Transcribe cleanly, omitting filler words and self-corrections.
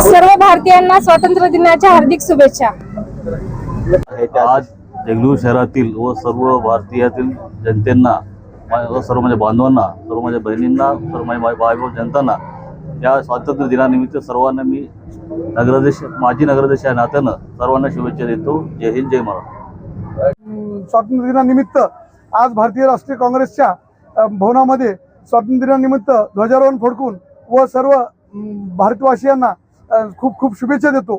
सर्व भारतीयांना स्वातंत्र्य दिनाच्या हार्दिक शुभेच्छा। आज देगलूर शहरातील व सर्व भारतीयातील जनतेंना व सर्व माझ्या बांधवांना, सर्व माझ्या बहिणींना, सर्व माझ्या भाऊ जनतांना या स्वातंत्र्य दिनानिमित्त सर्वांना मी माजी नगराध्यक्ष या नात्यानं सर्वांना शुभेच्छा देतो। जय हिंद, जय महाराष्ट्र। स्वातंत्र्य दिनानिमित्त आज भारतीय राष्ट्रीय काँग्रेसच्या भवनामध्ये स्वातंत्र्य दिनानिमित्त ध्वजारोहण फडकून व सर्व भारतवासियांना खूप खूप शुभेच्छा देतो।